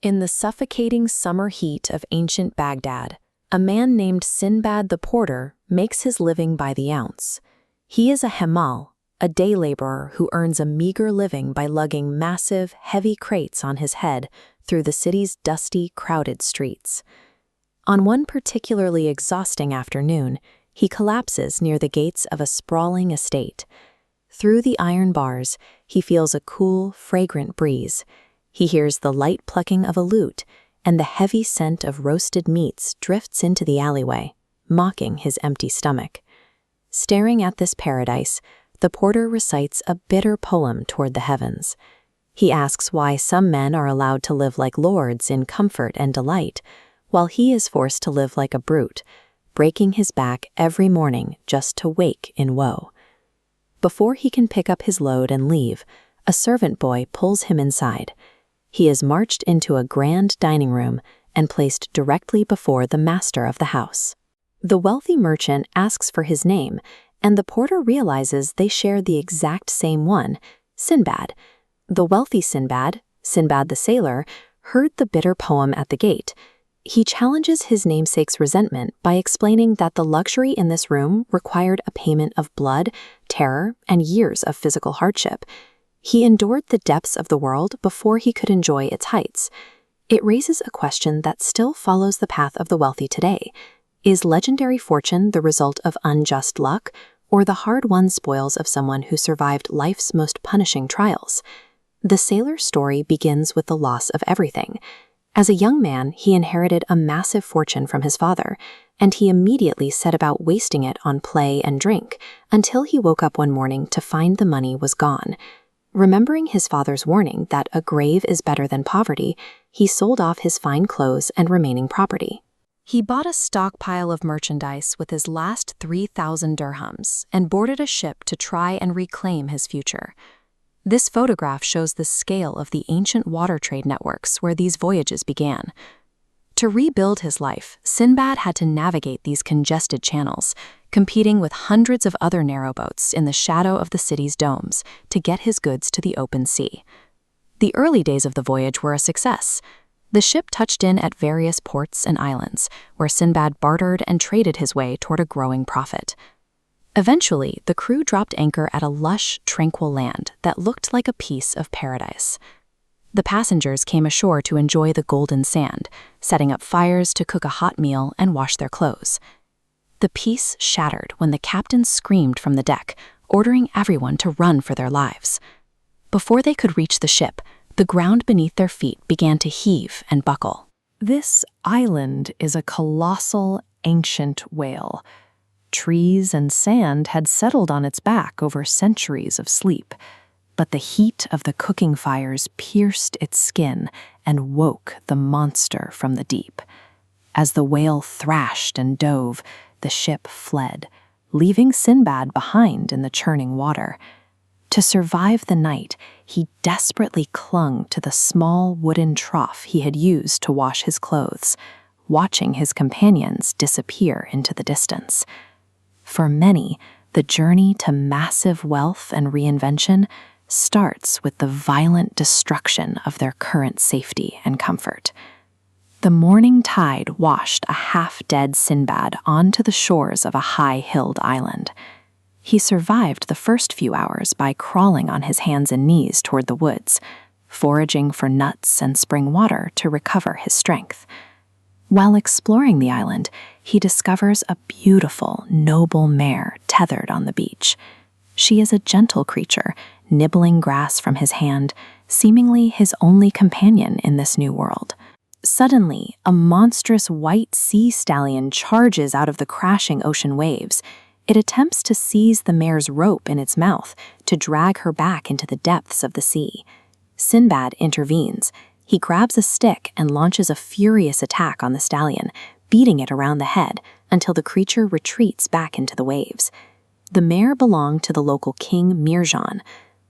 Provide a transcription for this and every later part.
In the suffocating summer heat of ancient Baghdad, a man named Sinbad the porter makes his living by the ounce. He is a hamal, a day laborer who earns a meager living by lugging massive, heavy crates on his head through the city's dusty, crowded streets. On one particularly exhausting afternoon, he collapses near the gates of a sprawling estate. Through the iron bars, he feels a cool, fragrant breeze. He hears the light plucking of a lute, and the heavy scent of roasted meats drifts into the alleyway, mocking his empty stomach. Staring at this paradise, the porter recites a bitter poem toward the heavens. He asks why some men are allowed to live like lords in comfort and delight, while he is forced to live like a brute, breaking his back every morning just to wake in woe. Before he can pick up his load and leave, a servant boy pulls him inside. He is marched into a grand dining room and placed directly before the master of the house. The wealthy merchant asks for his name, and the porter realizes they share the exact same one, Sinbad. The wealthy Sinbad, Sinbad the sailor, heard the bitter poem at the gate. He challenges his namesake's resentment by explaining that the luxury in this room required a payment of blood, terror, and years of physical hardship. He endured the depths of the world before he could enjoy its heights. It raises a question that still follows the path of the wealthy today. Is legendary fortune the result of unjust luck, or the hard-won spoils of someone who survived life's most punishing trials? The sailor's story begins with the loss of everything. As a young man, he inherited a massive fortune from his father, and he immediately set about wasting it on play and drink, until he woke up one morning to find the money was gone. Remembering his father's warning that a grave is better than poverty, he sold off his fine clothes and remaining property. He bought a stockpile of merchandise with his last 3,000 dirhams and boarded a ship to try and reclaim his future. This photograph shows the scale of the ancient water trade networks where these voyages began. To rebuild his life, Sinbad had to navigate these congested channels, competing with hundreds of other narrowboats in the shadow of the city's domes to get his goods to the open sea. The early days of the voyage were a success. The ship touched in at various ports and islands, where Sinbad bartered and traded his way toward a growing profit. Eventually, the crew dropped anchor at a lush, tranquil land that looked like a piece of paradise. The passengers came ashore to enjoy the golden sand, setting up fires to cook a hot meal and wash their clothes. The peace shattered when the captain screamed from the deck, ordering everyone to run for their lives. Before they could reach the ship, the ground beneath their feet began to heave and buckle. This island is a colossal, ancient whale. Trees and sand had settled on its back over centuries of sleep, but the heat of the cooking fires pierced its skin and woke the monster from the deep. As the whale thrashed and dove, the ship fled, leaving Sinbad behind in the churning water. To survive the night, he desperately clung to the small wooden trough he had used to wash his clothes, watching his companions disappear into the distance. For many, the journey to massive wealth and reinvention starts with the violent destruction of their current safety and comfort. The morning tide washed a half-dead Sinbad onto the shores of a high-hilled island. He survived the first few hours by crawling on his hands and knees toward the woods, foraging for nuts and spring water to recover his strength. While exploring the island, he discovers a beautiful, noble mare tethered on the beach. She is a gentle creature, nibbling grass from his hand, seemingly his only companion in this new world. Suddenly, a monstrous white sea stallion charges out of the crashing ocean waves. It attempts to seize the mare's rope in its mouth to drag her back into the depths of the sea. Sinbad intervenes. He grabs a stick and launches a furious attack on the stallion, beating it around the head until the creature retreats back into the waves. The mare belonged to the local king Mirjan.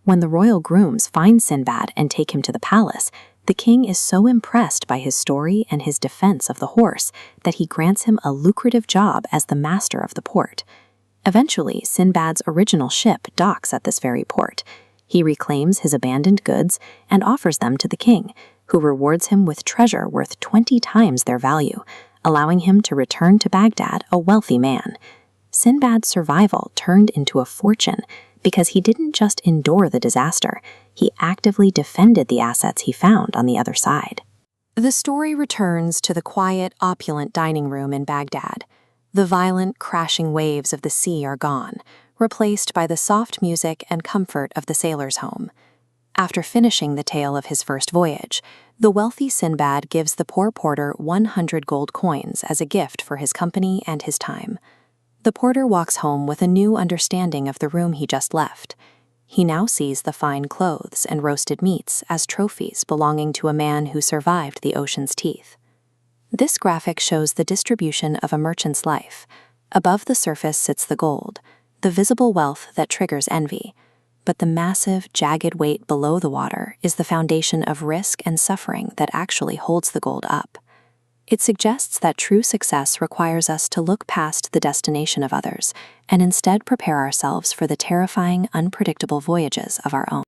When the royal grooms find Sinbad and take him to the palace, the king is so impressed by his story and his defense of the horse that he grants him a lucrative job as the master of the port. Eventually, Sinbad's original ship docks at this very port. He reclaims his abandoned goods and offers them to the king, who rewards him with treasure worth 20 times their value, allowing him to return to Baghdad a wealthy man. Sinbad's survival turned into a fortune because he didn't just endure the disaster, he actively defended the assets he found on the other side. The story returns to the quiet, opulent dining room in Baghdad. The violent, crashing waves of the sea are gone, replaced by the soft music and comfort of the sailor's home. After finishing the tale of his first voyage, the wealthy Sinbad gives the poor porter 100 gold coins as a gift for his company and his time. The porter walks home with a new understanding of the room he just left. He now sees the fine clothes and roasted meats as trophies belonging to a man who survived the ocean's teeth. This graphic shows the distribution of a merchant's life. Above the surface sits the gold, the visible wealth that triggers envy. But the massive, jagged weight below the water is the foundation of risk and suffering that actually holds the gold up. It suggests that true success requires us to look past the destination of others and instead prepare ourselves for the terrifying, unpredictable voyages of our own.